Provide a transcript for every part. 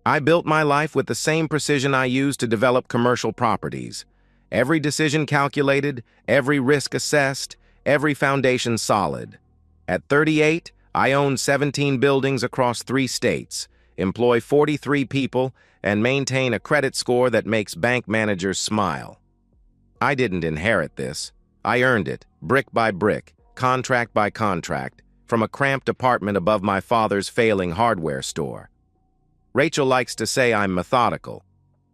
I built my life with the same precision I used to develop commercial properties. Every decision calculated, every risk assessed, every foundation solid. At 38, I own 17 buildings across 3 states, employ 43 people, and maintain a credit score that makes bank managers smile. I didn't inherit this. I earned it, brick by brick, contract by contract, from a cramped apartment above my father's failing hardware store. Rachel likes to say I'm methodical.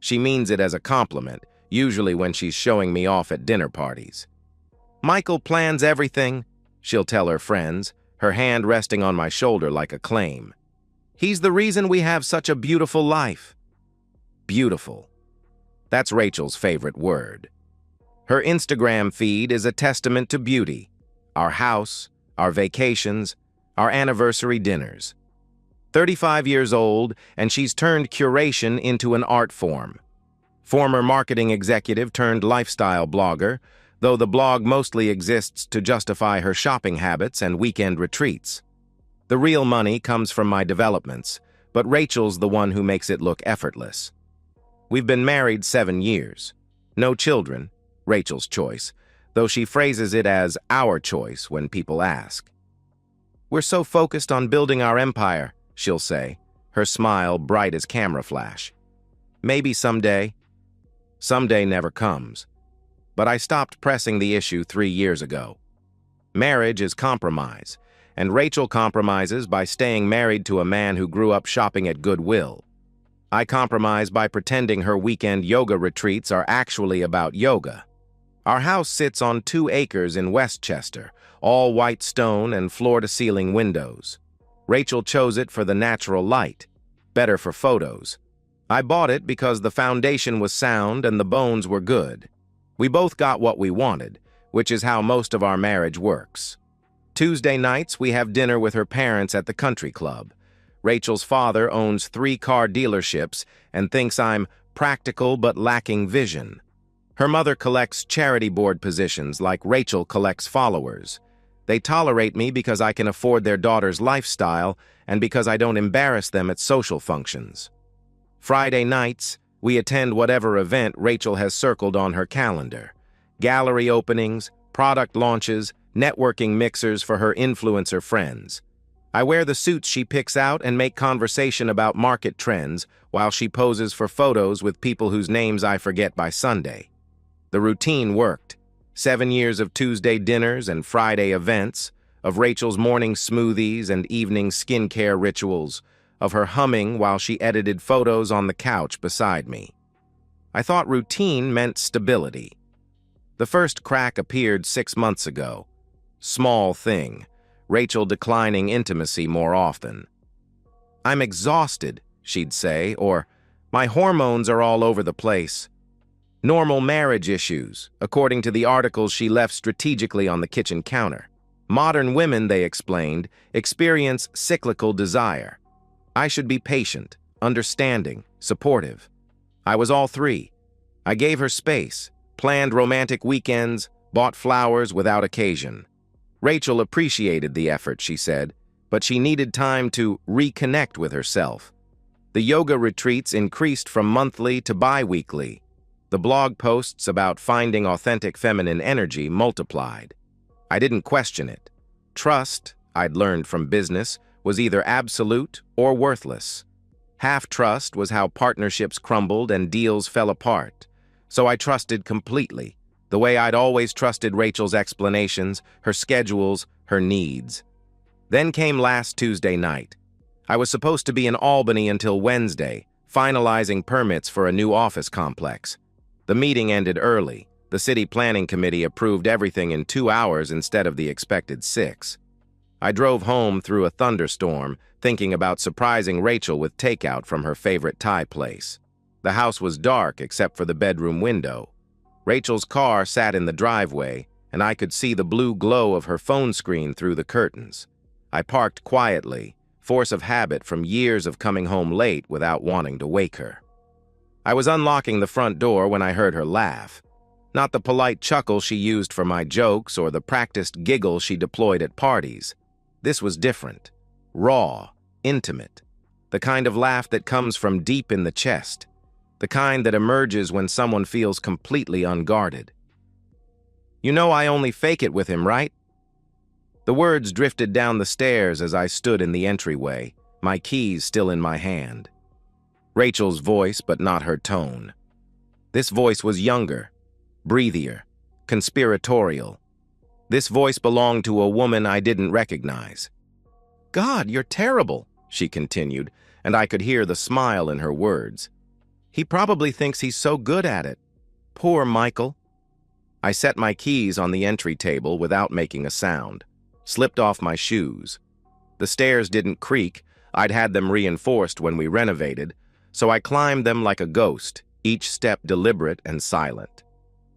She means it as a compliment, usually when she's showing me off at dinner parties. Michael plans everything, she'll tell her friends, her hand resting on my shoulder like a claim. He's the reason we have such a beautiful life. Beautiful. That's Rachel's favorite word. Her Instagram feed is a testament to beauty. Our house, our vacations, our anniversary dinners. 35 years old, and she's turned curation into an art form. Former marketing executive turned lifestyle blogger, though the blog mostly exists to justify her shopping habits and weekend retreats. The real money comes from my developments, but Rachel's the one who makes it look effortless. We've been married 7 years. No children, Rachel's choice, though she phrases it as our choice when people ask. We're so focused on building our empire, she'll say, her smile bright as camera flash. Maybe someday. Someday never comes. But I stopped pressing the issue 3 years ago. Marriage is compromise, and Rachel compromises by staying married to a man who grew up shopping at Goodwill. I compromise by pretending her weekend yoga retreats are actually about yoga. Our house sits on 2 acres in Westchester, all white stone and floor-to-ceiling windows. Rachel chose it for the natural light, better for photos. I bought it because the foundation was sound and the bones were good. We both got what we wanted, which is how most of our marriage works. Tuesday nights, we have dinner with her parents at the country club. Rachel's father owns 3 car dealerships and thinks I'm practical but lacking vision. Her mother collects charity board positions like Rachel collects followers. They tolerate me because I can afford their daughter's lifestyle and because I don't embarrass them at social functions. Friday nights, we attend whatever event Rachel has circled on her calendar. Gallery openings, product launches, networking mixers for her influencer friends. I wear the suits she picks out and make conversation about market trends while she poses for photos with people whose names I forget by Sunday. The routine worked. 7 years of Tuesday dinners and Friday events, of Rachel's morning smoothies and evening skincare rituals, of her humming while she edited photos on the couch beside me. I thought routine meant stability. The first crack appeared 6 months ago. Small thing, Rachel declining intimacy more often. I'm exhausted, she'd say, or my hormones are all over the place. Normal marriage issues, according to the articles she left strategically on the kitchen counter. Modern women, they explained, experience cyclical desire. I should be patient, understanding, supportive. I was all 3. I gave her space, planned romantic weekends, bought flowers without occasion. Rachel appreciated the effort, she said, but she needed time to reconnect with herself. The yoga retreats increased from monthly to bi-weekly. The blog posts about finding authentic feminine energy multiplied. I didn't question it. Trust, I'd learned from business, was either absolute or worthless. Half trust was how partnerships crumbled and deals fell apart. So I trusted completely, the way I'd always trusted Rachel's explanations, her schedules, her needs. Then came last Tuesday night. I was supposed to be in Albany until Wednesday, finalizing permits for a new office complex. The meeting ended early. The city planning committee approved everything in 2 hours instead of the expected 6. I drove home through a thunderstorm, thinking about surprising Rachel with takeout from her favorite Thai place. The house was dark except for the bedroom window. Rachel's car sat in the driveway, and I could see the blue glow of her phone screen through the curtains. I parked quietly, force of habit from years of coming home late without wanting to wake her. I was unlocking the front door when I heard her laugh. Not the polite chuckle she used for my jokes or the practiced giggle she deployed at parties. This was different, raw, intimate. the kind of laugh that comes from deep in the chest, the kind that emerges when someone feels completely unguarded. "You know I only fake it with him, right?" The words drifted down the stairs as I stood in the entryway, my keys still in my hand. Rachel's voice, but not her tone. This voice was younger, breathier, conspiratorial. This voice belonged to a woman I didn't recognize. "God, you're terrible," she continued, and I could hear the smile in her words. "He probably thinks he's so good at it. Poor Michael." I set my keys on the entry table without making a sound, slipped off my shoes. The stairs didn't creak, I'd had them reinforced when we renovated, so I climbed them like a ghost, each step deliberate and silent.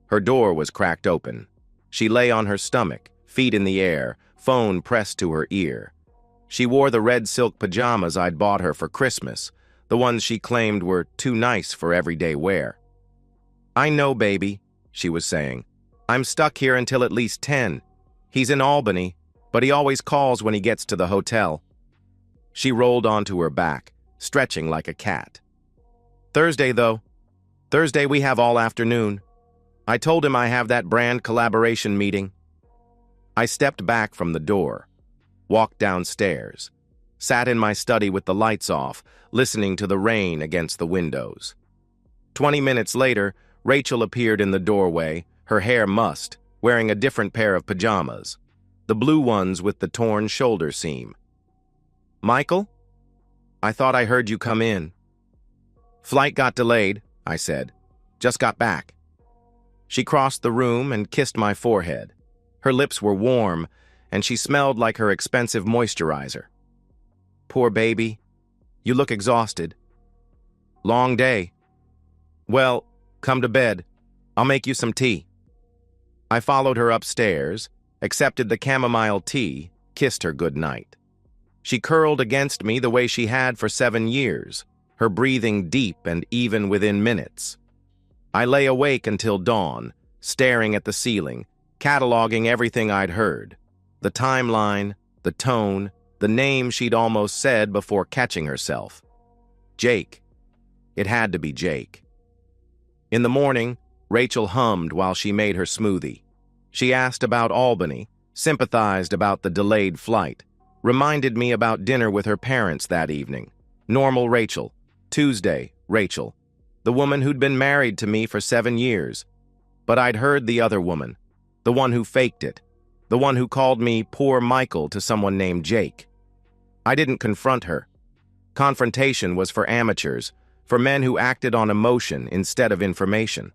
Her door was cracked open. She lay on her stomach, feet in the air, phone pressed to her ear. She wore the red silk pajamas I'd bought her for Christmas, the ones she claimed were too nice for everyday wear. "I know, baby," she was saying. "I'm stuck here until at least 10. He's in Albany, but he always calls when he gets to the hotel." She rolled onto her back, stretching like a cat. "Thursday, though. Thursday we have all afternoon. I told him I have that brand collaboration meeting." I stepped back from the door, walked downstairs, sat in my study with the lights off, listening to the rain against the windows. 20 minutes later, Rachel appeared in the doorway, her hair mussed, wearing a different pair of pajamas, the blue ones with the torn shoulder seam. "Michael? I thought I heard you come in." "Flight got delayed," I said. "Just got back." She crossed the room and kissed my forehead. Her lips were warm, and she smelled like her expensive moisturizer. "Poor baby. You look exhausted." "Long day." "Well, come to bed. I'll make you some tea." I followed her upstairs, accepted the chamomile tea, kissed her good night. She curled against me the way she had for 7 years, her breathing deep and even within minutes. I lay awake until dawn, staring at the ceiling, cataloging everything I'd heard. The timeline, the tone, the name she'd almost said before catching herself. Jake. It had to be Jake. In the morning, Rachel hummed while she made her smoothie. She asked about Albany, sympathized about the delayed flight, reminded me about dinner with her parents that evening. Normal Rachel. Tuesday, Rachel. The woman who'd been married to me for 7 years. But I'd heard the other woman, the one who faked it, the one who called me poor Michael to someone named Jake. I didn't confront her. Confrontation was for amateurs, for men who acted on emotion instead of information.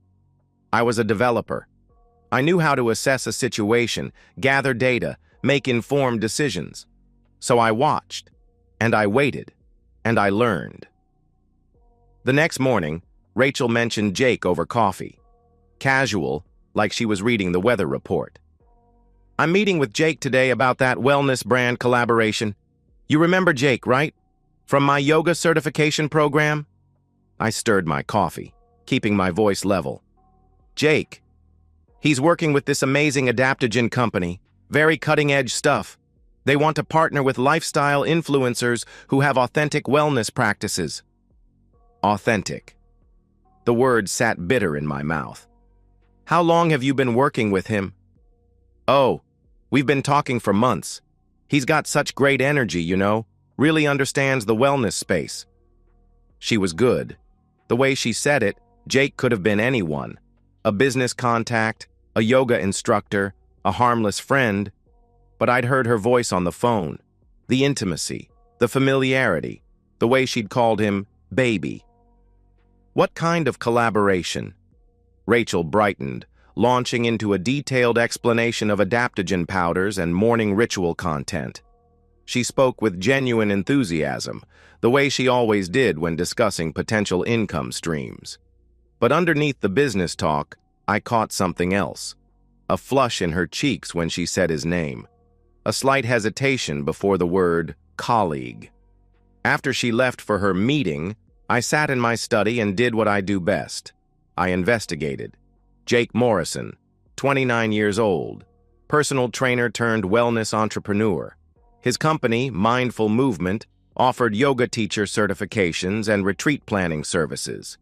I was a developer. I knew how to assess a situation, gather data, make informed decisions. So I watched, and I waited, and I learned. The next morning, Rachel mentioned Jake over coffee. Casual, like she was reading the weather report. "I'm meeting with Jake today about that wellness brand collaboration. You remember Jake, right? From my yoga certification program?" I stirred my coffee, keeping my voice level. "Jake. He's working with this amazing adaptogen company. Very cutting-edge stuff. They want to partner with lifestyle influencers who have authentic wellness practices." Authentic. The word sat bitter in my mouth. "How long have you been working with him?" "Oh, we've been talking for months. He's got such great energy, you know, really understands the wellness space." She was good. The way she said it, Jake could have been anyone. A business contact, a yoga instructor, a harmless friend. But I'd heard her voice on the phone, the intimacy, the familiarity, the way she'd called him baby. "What kind of collaboration?" Rachel brightened, launching into a detailed explanation of adaptogen powders and morning ritual content. She spoke with genuine enthusiasm, the way she always did when discussing potential income streams. But underneath the business talk, I caught something else. A flush in her cheeks when she said his name. A slight hesitation before the word colleague. After she left for her meeting, I sat in my study and did what I do best. I investigated. Jake Morrison, 29 years old, personal trainer turned wellness entrepreneur. His company, Mindful Movement, offered yoga teacher certifications and retreat planning services.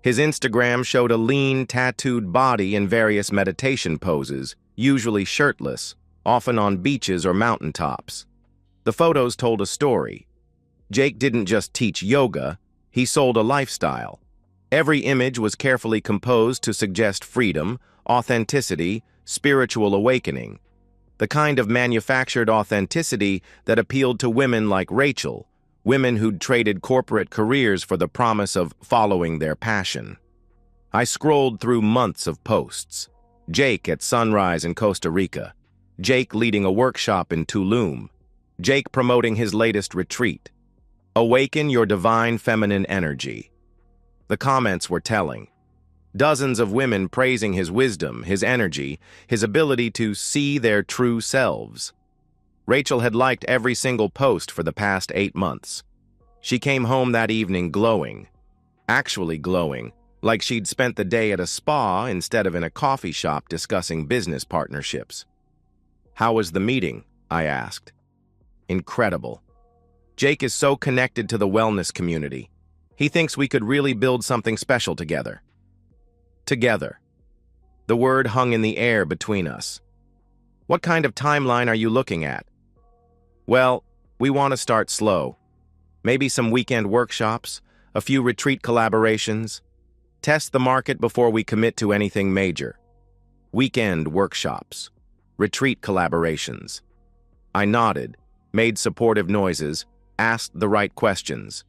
His Instagram showed a lean, tattooed body in various meditation poses, usually shirtless, often on beaches or mountaintops. The photos told a story. Jake didn't just teach yoga, he sold a lifestyle. Every image was carefully composed to suggest freedom, authenticity, spiritual awakening. The kind of manufactured authenticity that appealed to women like Rachel, women who'd traded corporate careers for the promise of following their passion. I scrolled through months of posts. Jake at sunrise in Costa Rica. Jake leading a workshop in Tulum. Jake promoting his latest retreat. Awaken your divine feminine energy. The comments were telling. Dozens of women praising his wisdom, his energy, his ability to see their true selves. Rachel had liked every single post for the past 8 months. She came home that evening glowing. Actually glowing, like she'd spent the day at a spa instead of in a coffee shop discussing business partnerships. "How was the meeting?" I asked. "Incredible. Jake is so connected to the wellness community. He thinks we could really build something special together." Together. The word hung in the air between us. "What kind of timeline are you looking at?" "Well, we want to start slow. Maybe some weekend workshops, a few retreat collaborations. Test the market before we commit to anything major. Weekend workshops. Retreat collaborations." I nodded, made supportive noises, asked the right questions.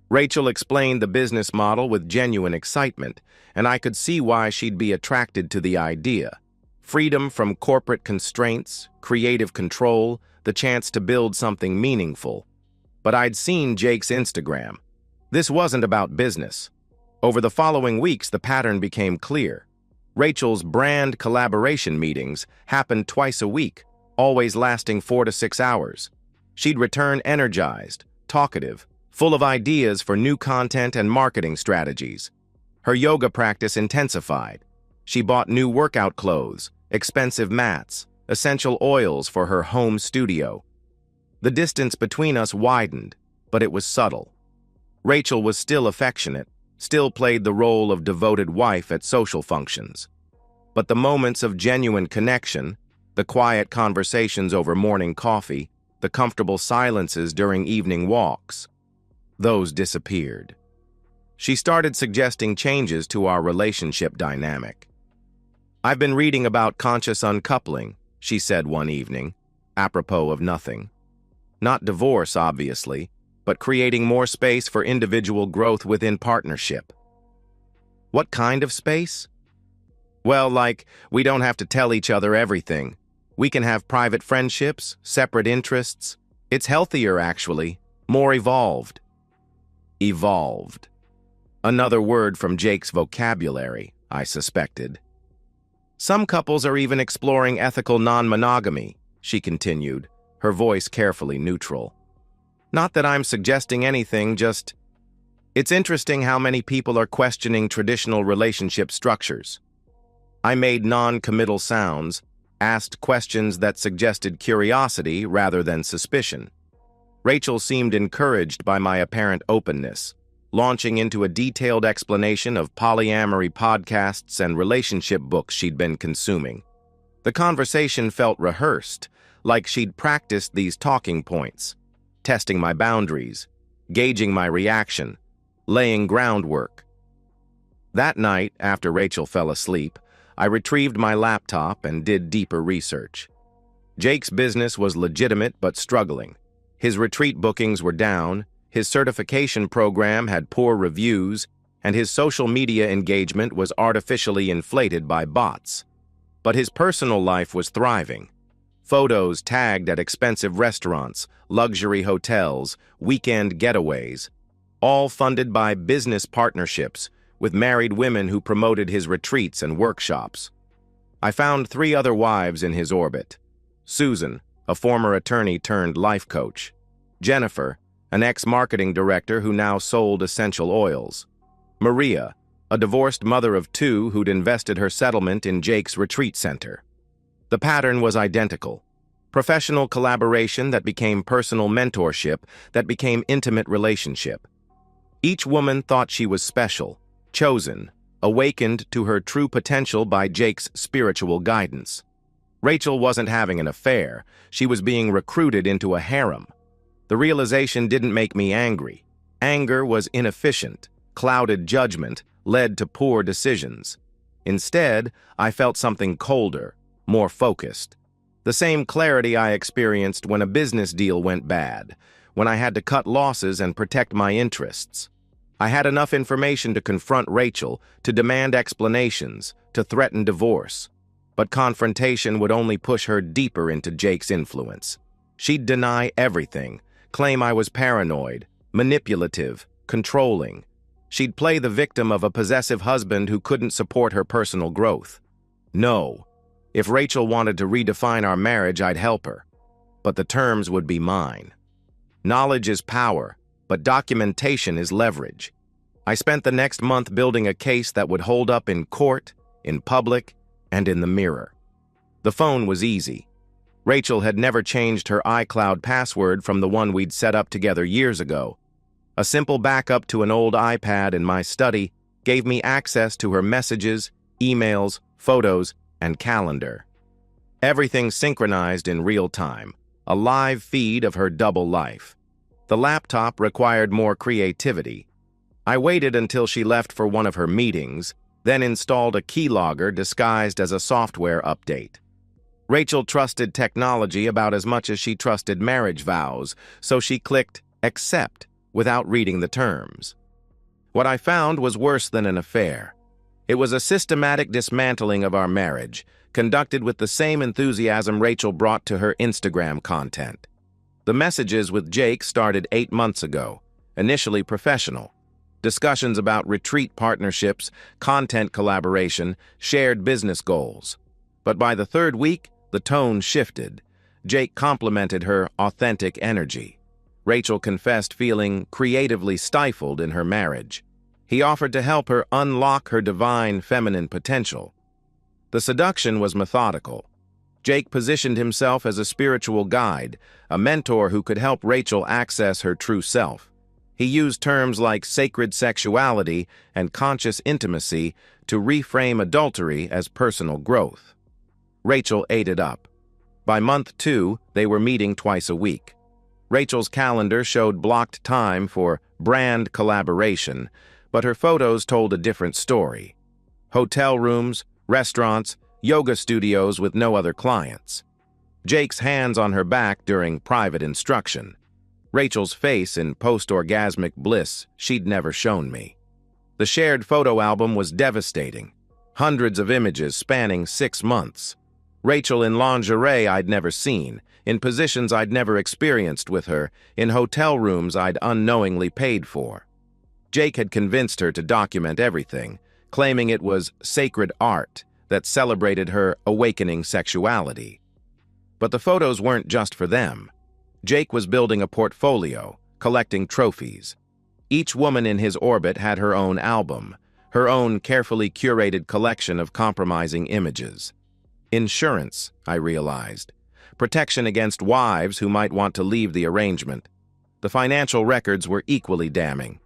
Rachel explained the business model with genuine excitement, and I could see why she'd be attracted to the idea. Freedom from corporate constraints, creative control, the chance to build something meaningful. But I'd seen Jake's Instagram. This wasn't about business. Over the following weeks, the pattern became clear. Rachel's brand collaboration meetings happened twice a week, always lasting 4 to 6 hours. She'd return energized, talkative, full of ideas for new content and marketing strategies. Her yoga practice intensified. She bought new workout clothes, expensive mats, essential oils for her home studio. The distance between us widened, but it was subtle. Rachel was still affectionate, still played the role of devoted wife at social functions. But the moments of genuine connection, the quiet conversations over morning coffee, the comfortable silences during evening walks, those disappeared. She started suggesting changes to our relationship dynamic. "I've been reading about conscious uncoupling," she said one evening, apropos of nothing. Not divorce, obviously, but creating more space for individual growth within partnership. "What kind of space?" "Well, like, we don't have to tell each other everything. We can have private friendships, separate interests. It's healthier, actually, more evolved." Evolved. Another word from Jake's vocabulary, I suspected. "Some couples are even exploring ethical non-monogamy," she continued, her voice carefully neutral. "Not that I'm suggesting anything, just... It's interesting how many people are questioning traditional relationship structures." I made non-committal sounds, asked questions that suggested curiosity rather than suspicion. Rachel seemed encouraged by my apparent openness, launching into a detailed explanation of polyamory podcasts and relationship books she'd been consuming. The conversation felt rehearsed, like she'd practiced these talking points, testing my boundaries, gauging my reaction, laying groundwork. That night, after Rachel fell asleep, I retrieved my laptop and did deeper research. Jake's business was legitimate but struggling. His retreat bookings were down, his certification program had poor reviews, and his social media engagement was artificially inflated by bots. But his personal life was thriving. Photos tagged at expensive restaurants, luxury hotels, weekend getaways, all funded by business partnerships with married women who promoted his retreats and workshops. I found 3 other wives in his orbit. Susan, a former attorney turned life coach. Jennifer, an ex-marketing director who now sold essential oils. Maria, a divorced mother of 2 who'd invested her settlement in Jake's retreat center. The pattern was identical. Professional collaboration that became personal mentorship, that became intimate relationship. Each woman thought she was special, chosen, awakened to her true potential by Jake's spiritual guidance. Rachel wasn't having an affair, she was being recruited into a harem. The realization didn't make me angry. Anger was inefficient, clouded judgment, led to poor decisions. Instead, I felt something colder, more focused. The same clarity I experienced when a business deal went bad, when I had to cut losses and protect my interests. I had enough information to confront Rachel, to demand explanations, to threaten divorce. But confrontation would only push her deeper into Jake's influence. She'd deny everything, claim I was paranoid, manipulative, controlling. She'd play the victim of a possessive husband who couldn't support her personal growth. No. If Rachel wanted to redefine our marriage, I'd help her. But the terms would be mine. Knowledge is power, but documentation is leverage. I spent the next month building a case that would hold up in court, in public, and in the mirror. The phone was easy. Rachel had never changed her iCloud password from the one we'd set up together years ago. A simple backup to an old iPad in my study gave me access to her messages, emails, photos, and calendar. Everything synchronized in real time, a live feed of her double life. The laptop required more creativity. I waited until she left for one of her meetings, then installed a keylogger disguised as a software update. Rachel trusted technology about as much as she trusted marriage vows, so she clicked accept without reading the terms. What I found was worse than an affair. It was a systematic dismantling of our marriage, conducted with the same enthusiasm Rachel brought to her Instagram content. The messages with Jake started 8 months ago, initially professional. Discussions about retreat partnerships, content collaboration, shared business goals. But by the 3rd week, the tone shifted. Jake complimented her authentic energy. Rachel confessed feeling creatively stifled in her marriage. He offered to help her unlock her divine feminine potential. The seduction was methodical. Jake positioned himself as a spiritual guide, a mentor who could help Rachel access her true self. He used terms like sacred sexuality and conscious intimacy to reframe adultery as personal growth. Rachel ate it up. By month 2, they were meeting twice a week. Rachel's calendar showed blocked time for brand collaboration, but her photos told a different story. Hotel rooms, restaurants, yoga studios with no other clients. Jake's hands on her back during private instruction. Rachel's face in post-orgasmic bliss she'd never shown me. The shared photo album was devastating. Hundreds of images spanning 6 months. Rachel in lingerie I'd never seen, in positions I'd never experienced with her, in hotel rooms I'd unknowingly paid for. Jake had convinced her to document everything, claiming it was sacred art that celebrated her awakening sexuality. But the photos weren't just for them. Jake was building a portfolio, collecting trophies. Each woman in his orbit had her own album, her own carefully curated collection of compromising images. Insurance, I realized. Protection against wives who might want to leave the arrangement. The financial records were equally damning.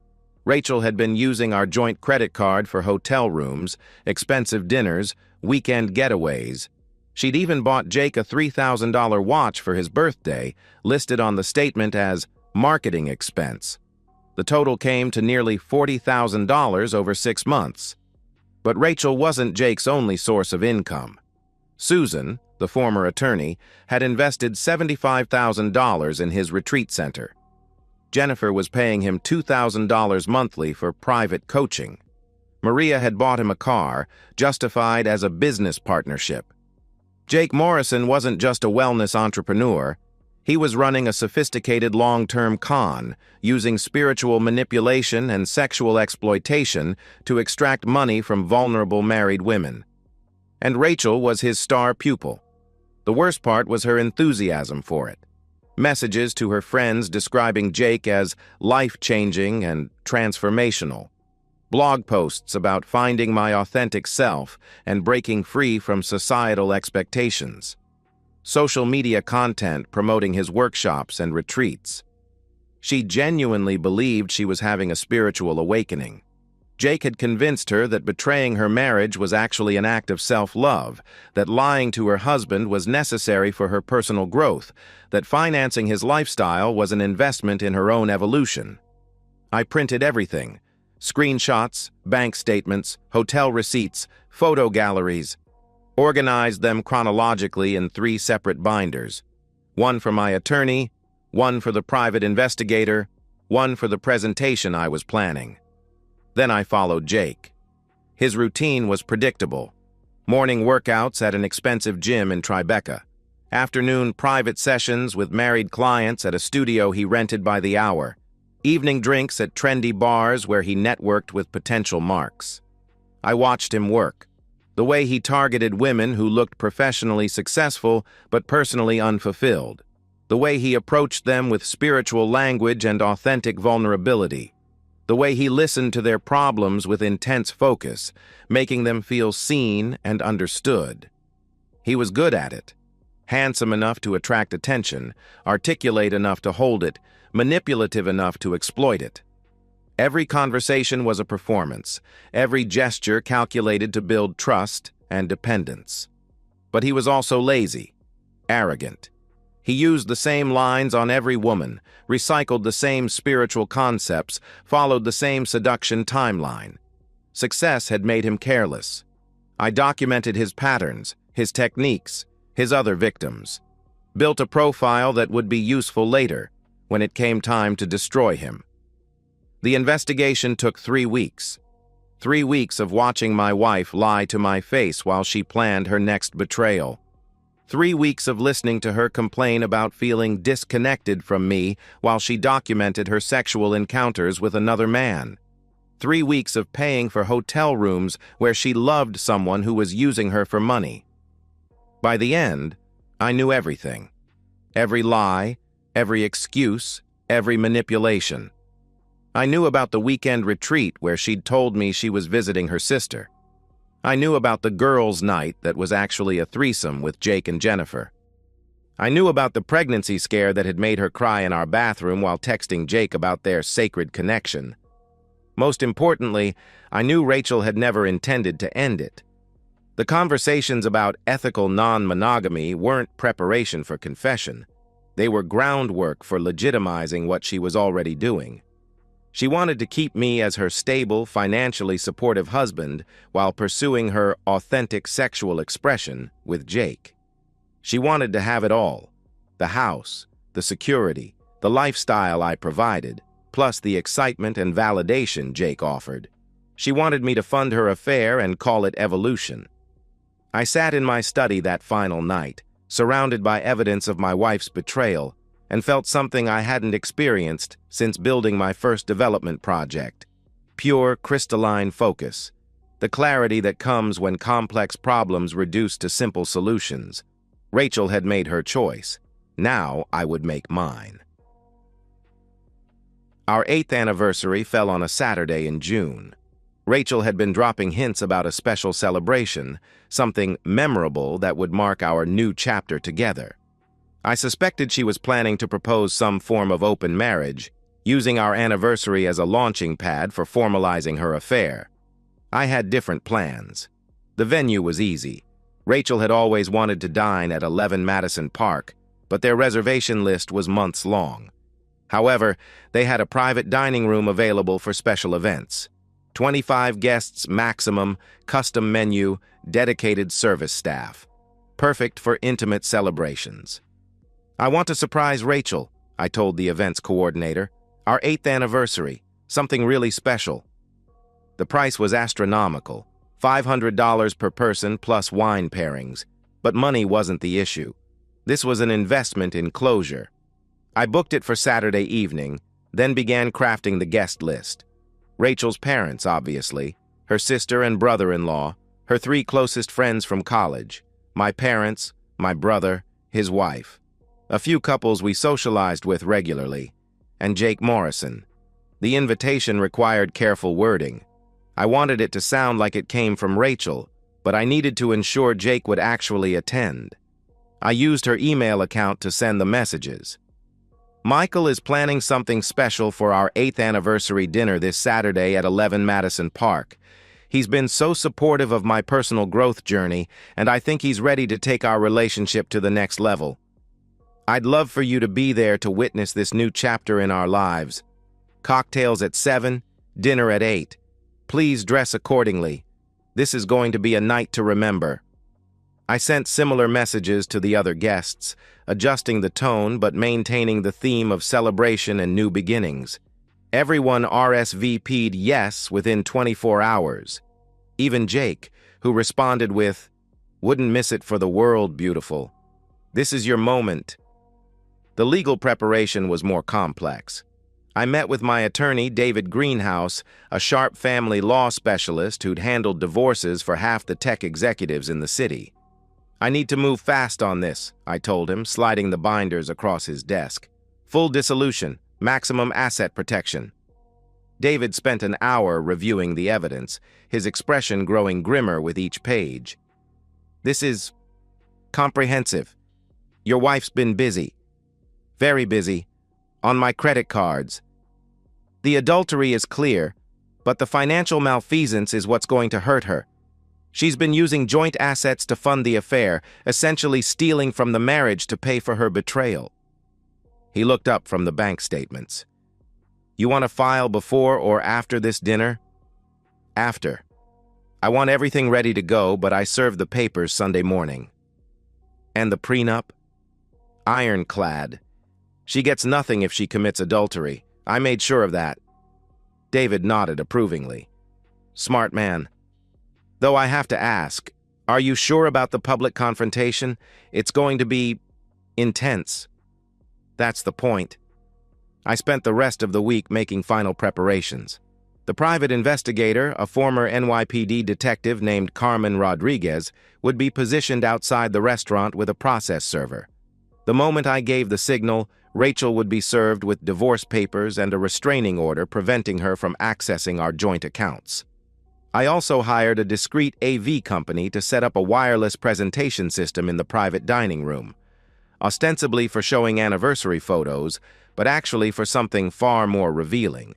Rachel had been using our joint credit card for hotel rooms, expensive dinners, weekend getaways. She'd even bought Jake a $3,000 watch for his birthday, listed on the statement as marketing expense. The total came to nearly $40,000 over 6 months. But Rachel wasn't Jake's only source of income. Susan, the former attorney, had invested $75,000 in his retreat center. Jennifer was paying him $2,000 monthly for private coaching. Maria had bought him a car, justified as a business partnership. Jake Morrison wasn't just a wellness entrepreneur. He was running a sophisticated long-term con, using spiritual manipulation and sexual exploitation to extract money from vulnerable married women. And Rachel was his star pupil. The worst part was her enthusiasm for it. Messages to her friends describing Jake as life-changing and transformational. Blog posts about finding my authentic self and breaking free from societal expectations. social media content promoting his workshops and retreats. She genuinely believed she was having a spiritual awakening. Jake had convinced her that betraying her marriage was actually an act of self-love, that lying to her husband was necessary for her personal growth, that financing his lifestyle was an investment in her own evolution. I printed everything: screenshots, bank statements, hotel receipts, photo galleries, organized them chronologically in 3 separate binders: one for my attorney, one for the private investigator, one for the presentation I was planning. Then I followed Jake. His routine was predictable: morning workouts at an expensive gym in Tribeca, afternoon private sessions with married clients at a studio he rented by the hour, evening drinks at trendy bars where he networked with potential marks. I watched him work. The way he targeted women who looked professionally successful but personally unfulfilled. The way he approached them with spiritual language and authentic vulnerability. The way he listened to their problems with intense focus, making them feel seen and understood. He was good at it. Handsome enough to attract attention, articulate enough to hold it, manipulative enough to exploit it. Every conversation was a performance, every gesture calculated to build trust and dependence. But he was also lazy, arrogant. He used the same lines on every woman, recycled the same spiritual concepts, followed the same seduction timeline. Success had made him careless. I documented his patterns, his techniques, his other victims. Built a profile that would be useful later, when it came time to destroy him. The investigation took 3 weeks. 3 weeks of watching my wife lie to my face while she planned her next betrayal. 3 weeks of listening to her complain about feeling disconnected from me while she documented her sexual encounters with another man. 3 weeks of paying for hotel rooms where she loved someone who was using her for money. By the end, I knew everything. Every lie, every excuse, every manipulation. I knew about the weekend retreat where she'd told me she was visiting her sister. I knew about the girls' night that was actually a threesome with Jake and Jennifer. I knew about the pregnancy scare that had made her cry in our bathroom while texting Jake about their sacred connection. Most importantly, I knew Rachel had never intended to end it. The conversations about ethical non-monogamy weren't preparation for confession. They were groundwork for legitimizing what she was already doing. She wanted to keep me as her stable, financially supportive husband while pursuing her authentic sexual expression with Jake. She wanted to have it all: the house, the security, the lifestyle I provided, plus the excitement and validation Jake offered. She wanted me to fund her affair and call it evolution. I sat in my study that final night, surrounded by evidence of my wife's betrayal, and felt something I hadn't experienced since building my first development project: pure, crystalline focus, the clarity that comes when complex problems reduce to simple solutions. Rachel had made her choice. Now I would make mine. Our 8th anniversary fell on a Saturday in June. Rachel had been dropping hints about a special celebration, something memorable that would mark our new chapter together. I suspected she was planning to propose some form of open marriage, using our anniversary as a launching pad for formalizing her affair. I had different plans. The venue was easy. Rachel had always wanted to dine at 11 Madison Park, but their reservation list was months long. However, they had a private dining room available for special events. 25 guests maximum, custom menu, dedicated service staff. Perfect for intimate celebrations. "I want to surprise Rachel," I told the events coordinator. "Our 8th anniversary, something really special." The price was astronomical, $500 per person plus wine pairings, but money wasn't the issue. This was an investment in closure. I booked it for Saturday evening, then began crafting the guest list. Rachel's parents, obviously, her sister and brother-in-law, her 3 closest friends from college, my parents, my brother, his wife. A few couples we socialized with regularly, and Jake Morrison. The invitation required careful wording. I wanted it to sound like it came from Rachel, but I needed to ensure Jake would actually attend. I used her email account to send the messages. Michael is planning something special for our 8th anniversary dinner this Saturday at 11 Madison Park. He's been so supportive of my personal growth journey, and I think he's ready to take our relationship to the next level. I'd love for you to be there to witness this new chapter in our lives. Cocktails at 7, dinner at 8. Please dress accordingly. This is going to be a night to remember. I sent similar messages to the other guests, adjusting the tone but maintaining the theme of celebration and new beginnings. Everyone RSVP'd yes within 24 hours. Even Jake, who responded with, "Wouldn't miss it for the world, beautiful. This is your moment." The legal preparation was more complex. I met with my attorney, David Greenhouse, a sharp family law specialist who'd handled divorces for half the tech executives in the city. "I need to move fast on this," I told him, sliding the binders across his desk. "Full dissolution, maximum asset protection." David spent an hour reviewing the evidence, his expression growing grimmer with each page. "This is comprehensive. Your wife's been busy. Very busy. On my credit cards. The adultery is clear, but the financial malfeasance is what's going to hurt her. She's been using joint assets to fund the affair, essentially stealing from the marriage to pay for her betrayal." He looked up from the bank statements. "You want to file before or after this dinner?" "After. I want everything ready to go, but I serve the papers Sunday morning." "And the prenup?" "Ironclad. She gets nothing if she commits adultery. I made sure of that." David nodded approvingly. "Smart man. Though I have to ask, are you sure about the public confrontation? It's going to be intense." "That's the point." I spent the rest of the week making final preparations. The private investigator, a former NYPD detective named Carmen Rodriguez, would be positioned outside the restaurant with a process server. The moment I gave the signal, Rachel would be served with divorce papers and a restraining order preventing her from accessing our joint accounts. I also hired a discreet AV company to set up a wireless presentation system in the private dining room, ostensibly for showing anniversary photos, but actually for something far more revealing.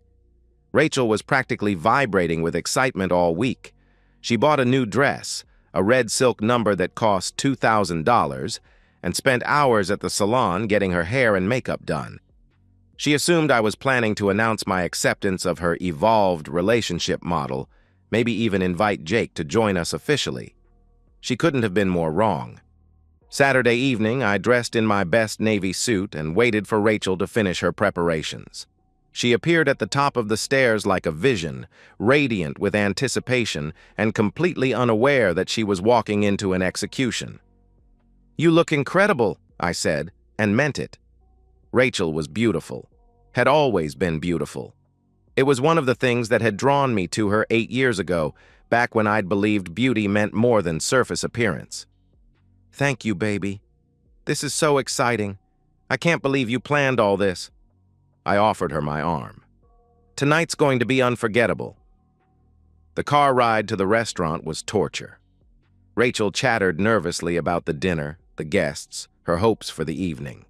Rachel was practically vibrating with excitement all week. She bought a new dress, a red silk number that cost $2,000, and spent hours at the salon getting her hair and makeup done. She assumed I was planning to announce my acceptance of her evolved relationship model, maybe even invite Jake to join us officially. She couldn't have been more wrong. Saturday evening, I dressed in my best navy suit and waited for Rachel to finish her preparations. She appeared at the top of the stairs like a vision, radiant with anticipation and completely unaware that she was walking into an execution. "You look incredible," I said, and meant it. Rachel was beautiful, had always been beautiful. It was one of the things that had drawn me to her 8 years ago, back when I'd believed beauty meant more than surface appearance. "Thank you, baby. This is so exciting. I can't believe you planned all this." I offered her my arm. "Tonight's going to be unforgettable." The car ride to the restaurant was torture. Rachel chattered nervously about the dinner, the guests, her hopes for the evening.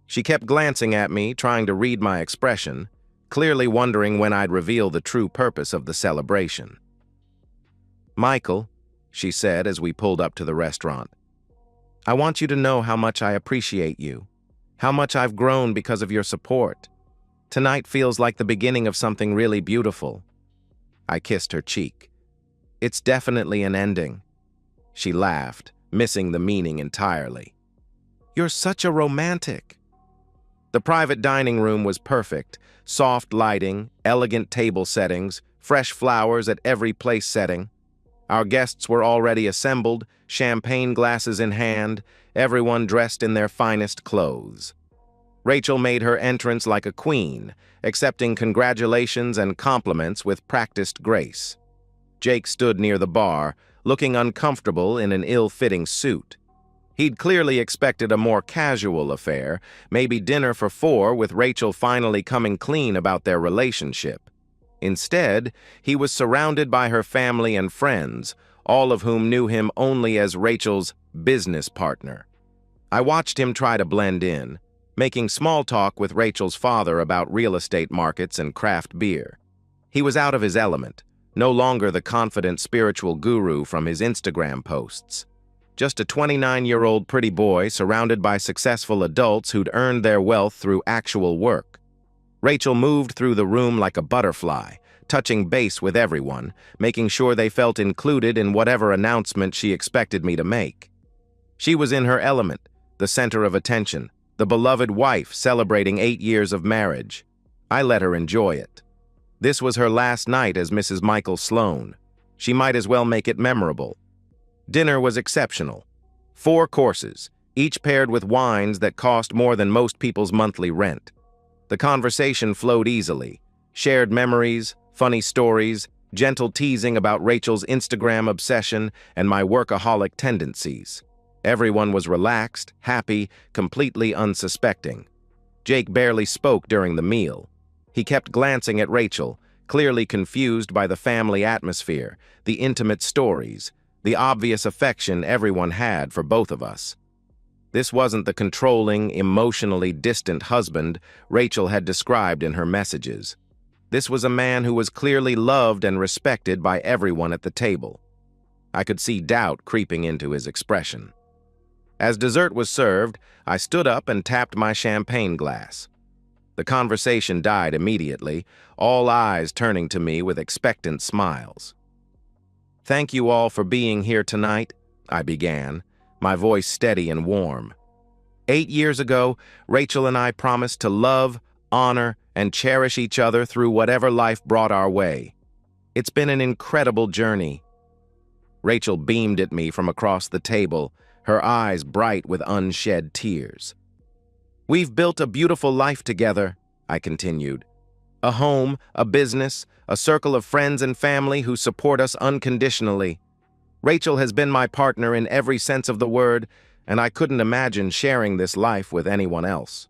She kept glancing at me, trying to read my expression, clearly wondering when I'd reveal the true purpose of the celebration. "Michael," she said as we pulled up to the restaurant, "I want you to know how much I appreciate you, how much I've grown because of your support. Tonight feels like the beginning of something really beautiful." I kissed her cheek. "It's definitely an ending." She laughed, missing the meaning entirely. "You're such a romantic." The private dining room was perfect. Soft lighting, elegant table settings, fresh flowers at every place setting. Our guests were already assembled, champagne glasses in hand, everyone dressed in their finest clothes. Rachel made her entrance like a queen, accepting congratulations and compliments with practiced grace. Jake stood near the bar, looking uncomfortable in an ill-fitting suit. He'd clearly expected a more casual affair, maybe dinner for 4 with Rachel finally coming clean about their relationship. Instead, he was surrounded by her family and friends, all of whom knew him only as Rachel's business partner. I watched him try to blend in, making small talk with Rachel's father about real estate markets and craft beer. He was out of his element, no longer the confident spiritual guru from his Instagram posts. Just a 29-year-old pretty boy surrounded by successful adults who'd earned their wealth through actual work. Rachel moved through the room like a butterfly, touching base with everyone, making sure they felt included in whatever announcement she expected me to make. She was in her element, the center of attention, the beloved wife celebrating 8 years of marriage. I let her enjoy it. This was her last night as Mrs. Michael Sloan. She might as well make it memorable. Dinner was exceptional. 4 courses, each paired with wines that cost more than most people's monthly rent. The conversation flowed easily. Shared memories, funny stories, gentle teasing about Rachel's Instagram obsession and my workaholic tendencies. Everyone was relaxed, happy, completely unsuspecting. Jake barely spoke during the meal. He kept glancing at Rachel, clearly confused by the family atmosphere, the intimate stories, the obvious affection everyone had for both of us. This wasn't the controlling, emotionally distant husband Rachel had described in her messages. This was a man who was clearly loved and respected by everyone at the table. I could see doubt creeping into his expression. As dessert was served, I stood up and tapped my champagne glass. The conversation died immediately, all eyes turning to me with expectant smiles. "Thank you all for being here tonight," I began, my voice steady and warm. 8 years ago, Rachel and I promised to love, honor, and cherish each other through whatever life brought our way. It's been an incredible journey. Rachel beamed at me from across the table, her eyes bright with unshed tears. "We've built a beautiful life together," I continued. "A home, a business, a circle of friends and family who support us unconditionally. Rachel has been my partner in every sense of the word, and I couldn't imagine sharing this life with anyone else."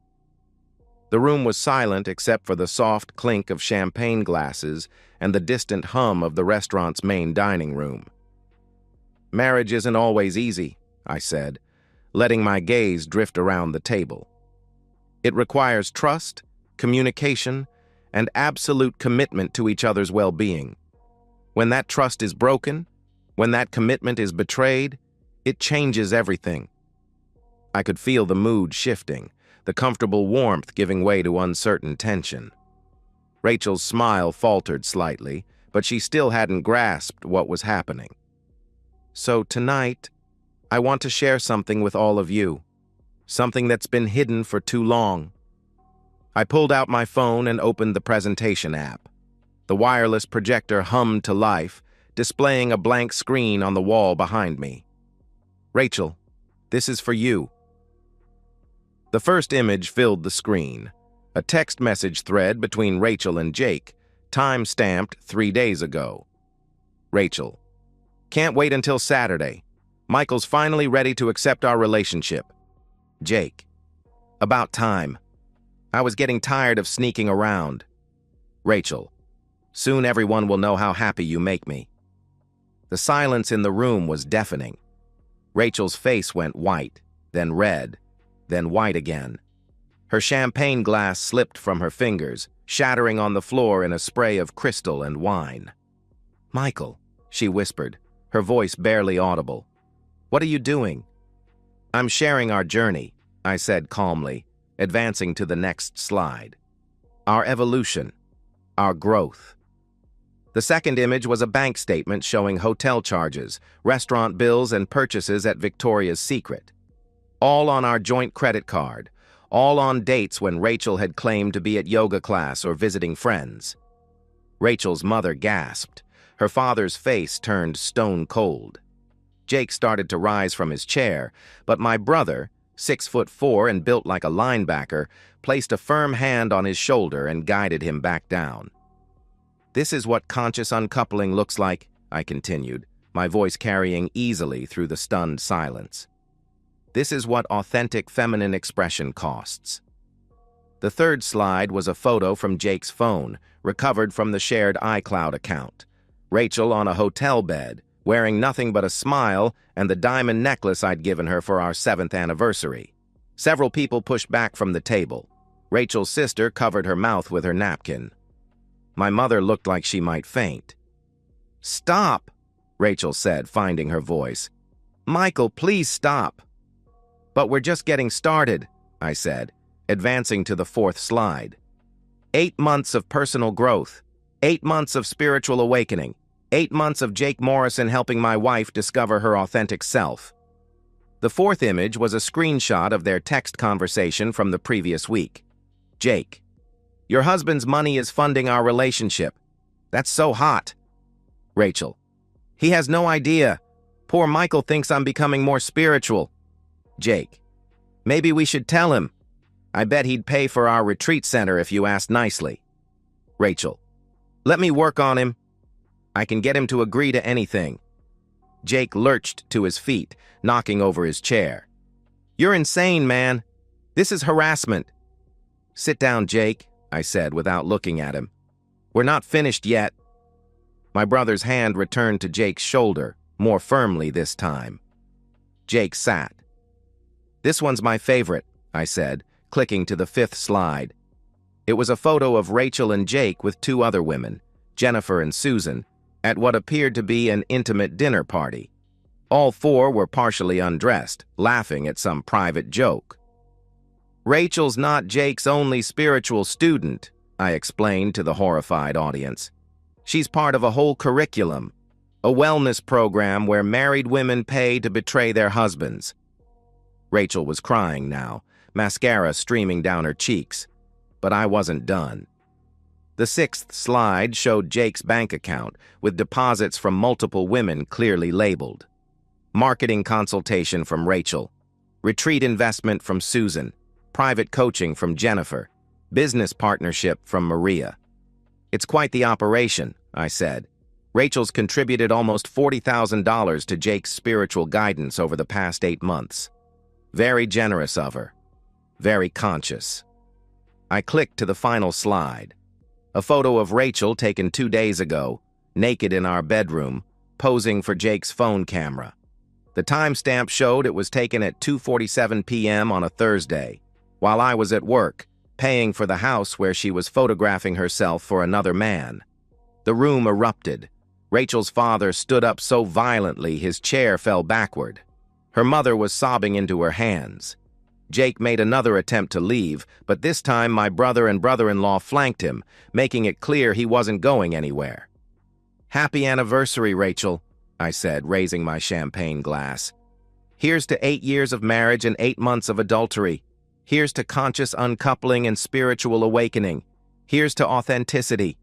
The room was silent except for the soft clink of champagne glasses and the distant hum of the restaurant's main dining room. "Marriage isn't always easy," I said, letting my gaze drift around the table. "It requires trust, communication, and absolute commitment to each other's well-being. When that trust is broken, when that commitment is betrayed, it changes everything." I could feel the mood shifting, the comfortable warmth giving way to uncertain tension. Rachel's smile faltered slightly, but she still hadn't grasped what was happening. "So tonight, I want to share something with all of you, something that's been hidden for too long." I pulled out my phone and opened the presentation app. The wireless projector hummed to life, displaying a blank screen on the wall behind me. "Rachel, this is for you." The first image filled the screen, a text message thread between Rachel and Jake, time-stamped 3 days ago. Rachel: "Can't wait until Saturday. Michael's finally ready to accept our relationship." Jake: "About time. I was getting tired of sneaking around." Rachel: "Soon everyone will know how happy you make me." The silence in the room was deafening. Rachel's face went white, then red, then white again. Her champagne glass slipped from her fingers, shattering on the floor in a spray of crystal and wine. "Michael," she whispered, her voice barely audible. "What are you doing?" "I'm sharing our journey," I said calmly, advancing to the next slide. "Our evolution, our growth." The second image was a bank statement showing hotel charges, restaurant bills, and purchases at Victoria's Secret. All on our joint credit card, all on dates when Rachel had claimed to be at yoga class or visiting friends. Rachel's mother gasped. Her father's face turned stone cold. Jake started to rise from his chair, but my brother, 6'4" and built like a linebacker, placed a firm hand on his shoulder and guided him back down. "This is what conscious uncoupling looks like," I continued, my voice carrying easily through the stunned silence. "This is what authentic feminine expression costs." The third slide was a photo from Jake's phone, recovered from the shared iCloud account. Rachel on a hotel bed, wearing nothing but a smile and the diamond necklace I'd given her for our 7th anniversary. Several people pushed back from the table. Rachel's sister covered her mouth with her napkin. My mother looked like she might faint. "Stop," Rachel said, finding her voice. "Michael, please stop." "But we're just getting started," I said, advancing to the fourth slide. 8 months of personal growth, 8 months of spiritual awakening, 8 months of Jake Morrison helping my wife discover her authentic self. The fourth image was a screenshot of their text conversation from the previous week. Jake: "Your husband's money is funding our relationship. That's so hot." Rachel: "He has no idea. Poor Michael thinks I'm becoming more spiritual." Jake: "Maybe we should tell him. I bet he'd pay for our retreat center if you asked nicely." Rachel: "Let me work on him. I can get him to agree to anything." Jake lurched to his feet, knocking over his chair. "You're insane, man. This is harassment." "Sit down, Jake," I said without looking at him. "We're not finished yet." My brother's hand returned to Jake's shoulder, more firmly this time. Jake sat. "This one's my favorite," I said, clicking to the fifth slide. It was a photo of Rachel and Jake with 2 other women, Jennifer and Susan, at what appeared to be an intimate dinner party. All 4 were partially undressed, laughing at some private joke. "Rachel's not Jake's only spiritual student," I explained to the horrified audience. "She's part of a whole curriculum, a wellness program where married women pay to betray their husbands." Rachel was crying now, mascara streaming down her cheeks, but I wasn't done. The 6th slide showed Jake's bank account, with deposits from multiple women clearly labeled. Marketing consultation from Rachel, retreat investment from Susan, private coaching from Jennifer, business partnership from Maria. "It's quite the operation," I said. "Rachel's contributed almost $40,000 to Jake's spiritual guidance over the past 8 months. Very generous of her. Very conscious." I clicked to the final slide. A photo of Rachel taken 2 days ago, naked in our bedroom, posing for Jake's phone camera. The timestamp showed it was taken at 2:47 p.m. on a Thursday, while I was at work, paying for the house where she was photographing herself for another man. The room erupted. Rachel's father stood up so violently his chair fell backward. Her mother was sobbing into her hands. Jake made another attempt to leave, but this time my brother and brother-in-law flanked him, making it clear he wasn't going anywhere. "Happy anniversary, Rachel," I said, raising my champagne glass. "Here's to 8 years of marriage and 8 months of adultery. Here's to conscious uncoupling and spiritual awakening. Here's to authenticity."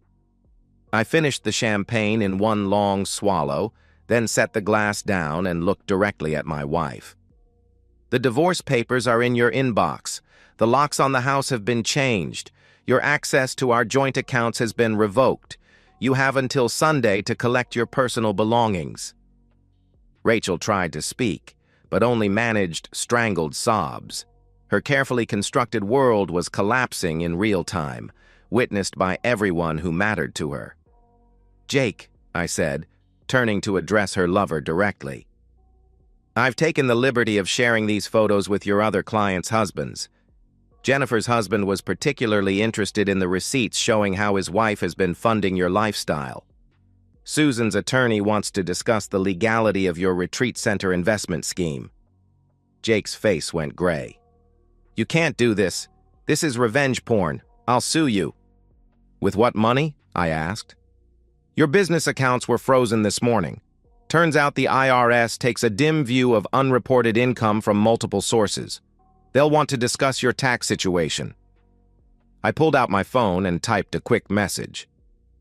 I finished the champagne in one long swallow, then set the glass down and looked directly at my wife. "The divorce papers are in your inbox. The locks on the house have been changed. Your access to our joint accounts has been revoked. You have until Sunday to collect your personal belongings." Rachel tried to speak, but only managed strangled sobs. Her carefully constructed world was collapsing in real time, witnessed by everyone who mattered to her. "Jake," I said, turning to address her lover directly. "I've taken the liberty of sharing these photos with your other clients' husbands. Jennifer's husband was particularly interested in the receipts showing how his wife has been funding your lifestyle. Susan's attorney wants to discuss the legality of your retreat center investment scheme." Jake's face went gray. "You can't do this. This is revenge porn. I'll sue you." "With what money?" I asked. "Your business accounts were frozen this morning. Turns out the IRS takes a dim view of unreported income from multiple sources. They'll want to discuss your tax situation." I pulled out my phone and typed a quick message.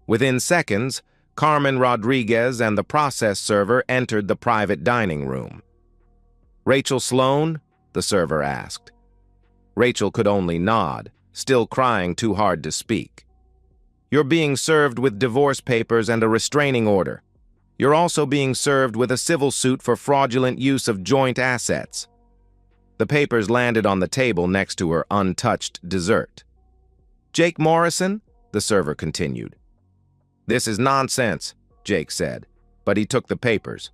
Within seconds, Carmen Rodriguez and the process server entered the private dining room. "Rachel Sloan?" the server asked. Rachel could only nod, still crying too hard to speak. "You're being served with divorce papers and a restraining order. You're also being served with a civil suit for fraudulent use of joint assets." The papers landed on the table next to her untouched dessert. "Jake Morrison?" the server continued. "This is nonsense," Jake said, but he took the papers.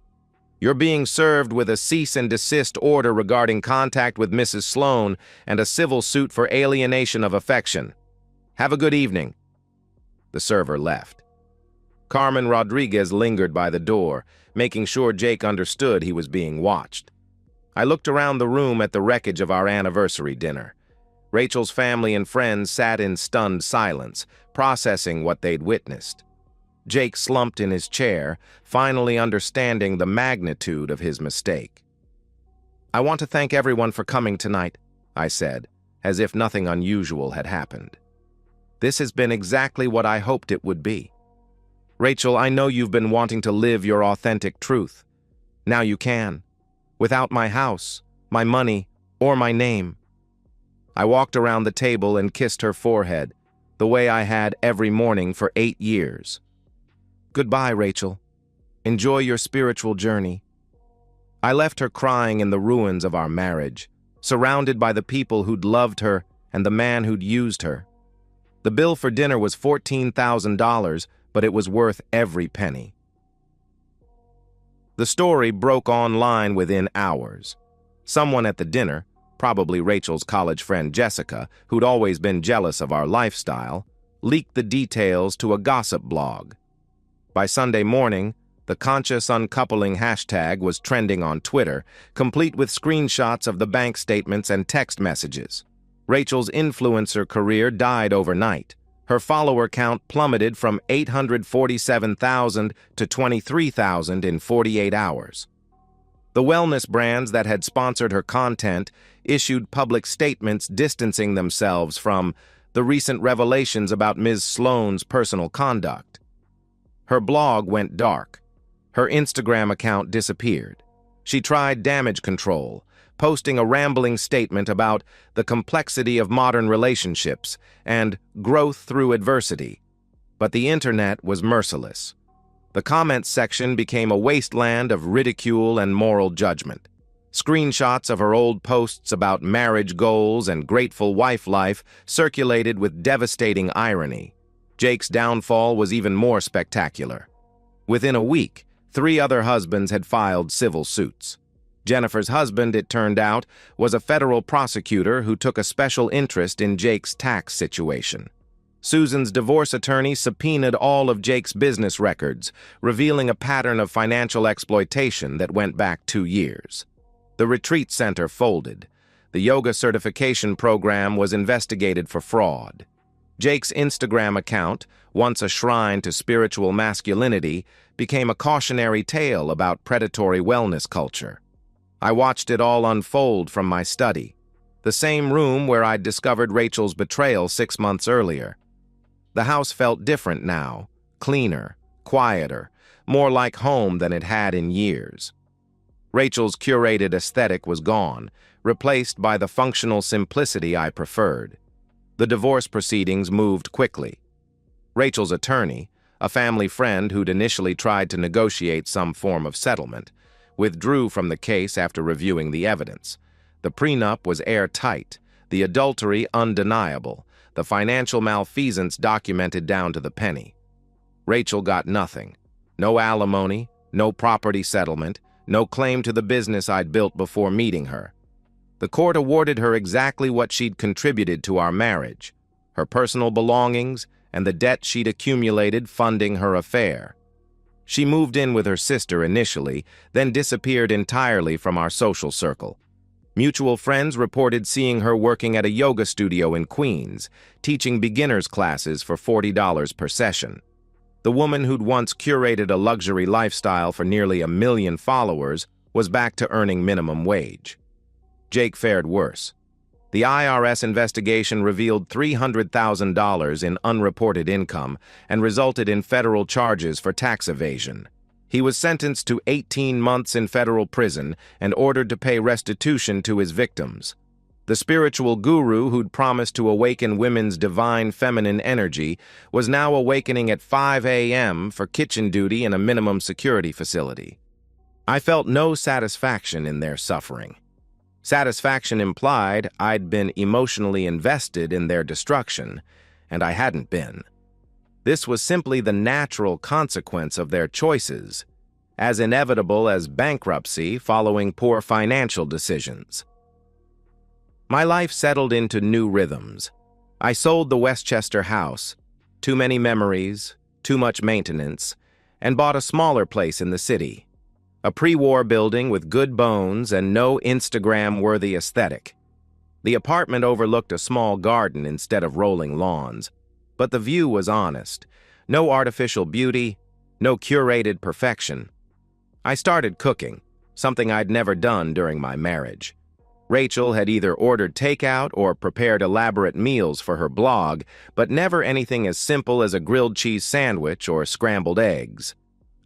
You're being served with a cease and desist order regarding contact with Mrs. Sloan and a civil suit for alienation of affection. Have a good evening." The server left. Carmen Rodriguez lingered by the door, making sure Jake understood he was being watched. I looked around the room at the wreckage of our anniversary dinner. Rachel's family and friends sat in stunned silence, processing what they'd witnessed. Jake slumped in his chair, finally understanding the magnitude of his mistake. "I want to thank everyone for coming tonight," I said, as if nothing unusual had happened. "This has been exactly what I hoped it would be. Rachel, I know you've been wanting to live your authentic truth. Now you can, without my house, my money, or my name." I walked around the table and kissed her forehead, the way I had every morning for 8 years. "Goodbye, Rachel. Enjoy your spiritual journey." I left her crying in the ruins of our marriage, surrounded by the people who'd loved her and the man who'd used her. The bill for dinner was $14,000, but it was worth every penny. The story broke online within hours. Someone at the dinner, probably Rachel's college friend Jessica, who'd always been jealous of our lifestyle, leaked the details to a gossip blog. By Sunday morning, the conscious uncoupling hashtag was trending on Twitter, complete with screenshots of the bank statements and text messages. Rachel's influencer career died overnight. Her follower count plummeted from 847,000 to 23,000 in 48 hours. The wellness brands that had sponsored her content issued public statements distancing themselves from the recent revelations about Ms. Sloan's personal conduct. Her blog went dark. Her Instagram account disappeared. She tried damage control, posting a rambling statement about the complexity of modern relationships and growth through adversity. But the internet was merciless. The comments section became a wasteland of ridicule and moral judgment. Screenshots of her old posts about marriage goals and grateful wife life circulated with devastating irony. Jake's downfall was even more spectacular. Within a week, 3 other husbands had filed civil suits. Jennifer's husband, it turned out, was a federal prosecutor who took a special interest in Jake's tax situation. Susan's divorce attorney subpoenaed all of Jake's business records, revealing a pattern of financial exploitation that went back 2 years. The retreat center folded. The yoga certification program was investigated for fraud. Jake's Instagram account, once a shrine to spiritual masculinity, became a cautionary tale about predatory wellness culture. I watched it all unfold from my study, the same room where I'd discovered Rachel's betrayal 6 months earlier. The house felt different now, cleaner, quieter, more like home than it had in years. Rachel's curated aesthetic was gone, replaced by the functional simplicity I preferred. The divorce proceedings moved quickly. Rachel's attorney, a family friend who'd initially tried to negotiate some form of settlement, withdrew from the case after reviewing the evidence. The prenup was airtight, the adultery undeniable, the financial malfeasance documented down to the penny. Rachel got nothing. No alimony, no property settlement, no claim to the business I'd built before meeting her. The court awarded her exactly what she'd contributed to our marriage, her personal belongings and the debt she'd accumulated funding her affair. She moved in with her sister initially, then disappeared entirely from our social circle. Mutual friends reported seeing her working at a yoga studio in Queens, teaching beginners classes for $40 per session. The woman who'd once curated a luxury lifestyle for nearly 1 million followers was back to earning minimum wage. Jake fared worse. The IRS investigation revealed $300,000 in unreported income and resulted in federal charges for tax evasion. He was sentenced to 18 months in federal prison and ordered to pay restitution to his victims. The spiritual guru who'd promised to awaken women's divine feminine energy was now awakening at 5 a.m. for kitchen duty in a minimum security facility. I felt no satisfaction in their suffering. Satisfaction implied I'd been emotionally invested in their destruction, and I hadn't been. This was simply the natural consequence of their choices. as inevitable as bankruptcy following poor financial decisions. My life settled into new rhythms. I sold the Westchester house, too many memories, too much maintenance, and bought a smaller place in the city, a pre-war building with good bones and no Instagram-worthy aesthetic. The apartment overlooked a small garden instead of rolling lawns, but the view was honest. No artificial beauty, no curated perfection. I started cooking, something I'd never done during my marriage. Rachel had either ordered takeout or prepared elaborate meals for her blog, but never anything as simple as a grilled cheese sandwich or scrambled eggs.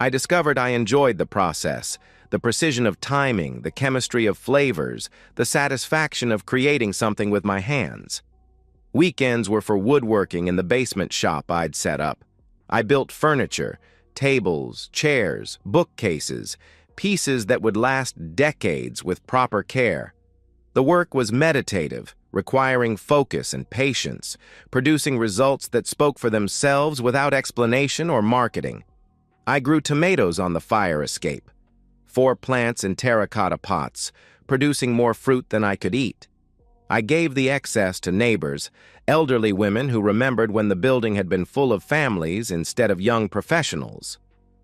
I discovered I enjoyed the process, the precision of timing, the chemistry of flavors, the satisfaction of creating something with my hands. Weekends were for woodworking in the basement shop I'd set up. I built furniture, tables, chairs, bookcases, pieces that would last decades with proper care. The work was meditative, requiring focus and patience, producing results that spoke for themselves without explanation or marketing. I grew tomatoes on the fire escape, 4 plants in terracotta pots, producing more fruit than I could eat. I gave the excess to neighbors, elderly women who remembered when the building had been full of families instead of young professionals.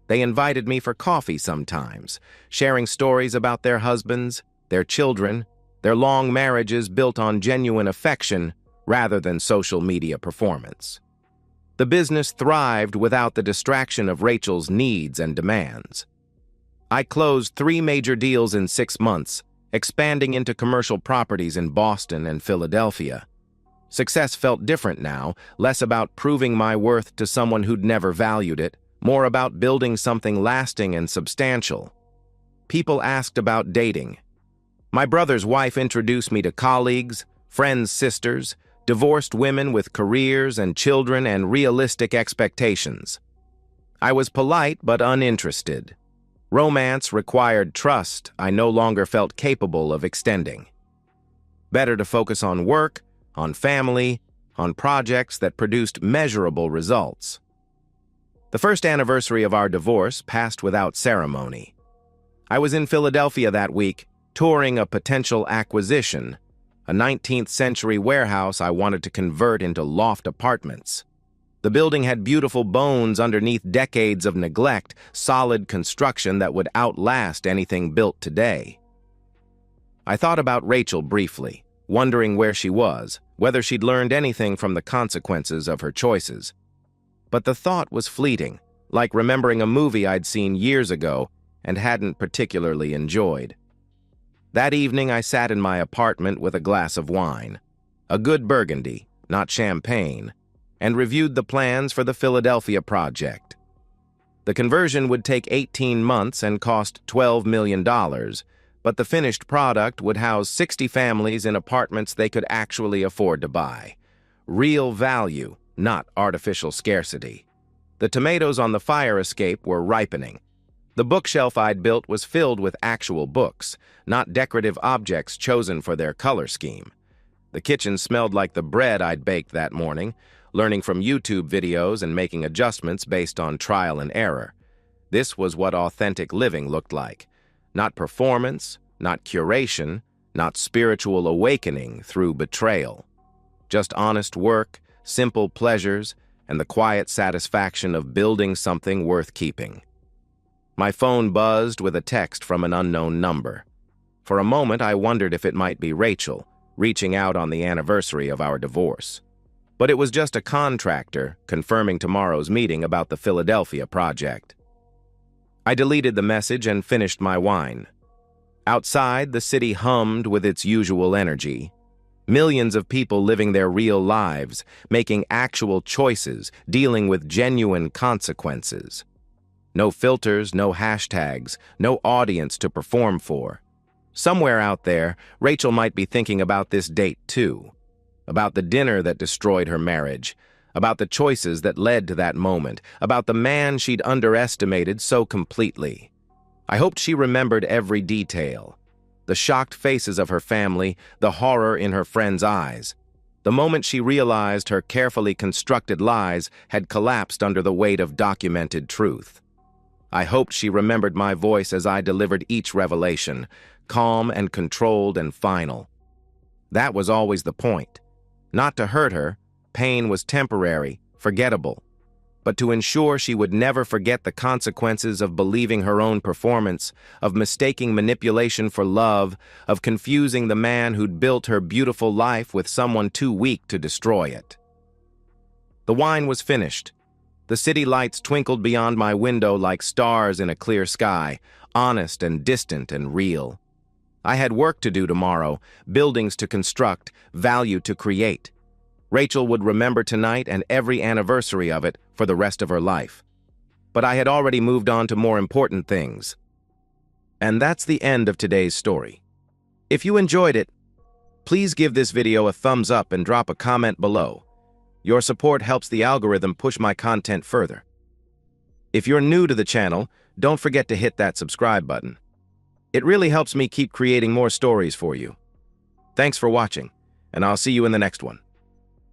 They invited me for coffee sometimes, sharing stories about their husbands, their children, their long marriages built on genuine affection rather than social media performance. The business thrived without the distraction of Rachel's needs and demands. I closed 3 major deals in 6 months, expanding into commercial properties in Boston and Philadelphia. Success felt different now, less about proving my worth to someone who'd never valued it, more about building something lasting and substantial. People asked about dating. My brother's wife introduced me to colleagues, friends' sisters, divorced women with careers and children and realistic expectations. I was polite but uninterested. Romance required trust I no longer felt capable of extending. Better to focus on work, on family, on projects that produced measurable results. The first anniversary of our divorce passed without ceremony. I was in Philadelphia that week, touring a potential acquisition, a 19th-century warehouse I wanted to convert into loft apartments. The building had beautiful bones underneath decades of neglect, solid construction that would outlast anything built today. I thought about Rachel briefly, wondering where she was, whether she'd learned anything from the consequences of her choices. But the thought was fleeting, like remembering a movie I'd seen years ago and hadn't particularly enjoyed. That evening, I sat in my apartment with a glass of wine, a good Burgundy, not champagne, and reviewed the plans for the Philadelphia project. The conversion would take 18 months and cost $12 million, but the finished product would house 60 families in apartments they could actually afford to buy. Real value, not artificial scarcity. The tomatoes on the fire escape were ripening. The bookshelf I'd built was filled with actual books, not decorative objects chosen for their color scheme. The kitchen smelled like the bread I'd baked that morning, learning from YouTube videos and making adjustments based on trial and error. This was what authentic living looked like. Not performance, not curation, not spiritual awakening through betrayal. Just honest work, simple pleasures, and the quiet satisfaction of building something worth keeping. My phone buzzed with a text from an unknown number. For a moment, I wondered if it might be Rachel, reaching out on the anniversary of our divorce. But it was just a contractor confirming tomorrow's meeting about the Philadelphia project. I deleted the message and finished my wine. Outside, the city hummed with its usual energy. Millions of people living their real lives, making actual choices, dealing with genuine consequences. No filters, no hashtags, no audience to perform for. Somewhere out there, Rachel might be thinking about this date too. About the dinner that destroyed her marriage. About the choices that led to that moment. About the man she'd underestimated so completely. I hoped she remembered every detail. The shocked faces of her family, the horror in her friends' eyes. The moment she realized her carefully constructed lies had collapsed under the weight of documented truth. I hoped she remembered my voice as I delivered each revelation, calm and controlled and final. That was always the point. Not to hurt her, pain was temporary, forgettable, but to ensure she would never forget the consequences of believing her own performance, of mistaking manipulation for love, of confusing the man who'd built her beautiful life with someone too weak to destroy it. The wine was finished. The city lights twinkled beyond my window like stars in a clear sky, honest and distant and real. I had work to do tomorrow, buildings to construct, value to create. Rachel would remember tonight and every anniversary of it for the rest of her life. But I had already moved on to more important things. And that's the end of today's story. If you enjoyed it, please give this video a thumbs up and drop a comment below. Your support helps the algorithm push my content further. If you're new to the channel, don't forget to hit that subscribe button. It really helps me keep creating more stories for you. Thanks for watching, and I'll see you in the next one.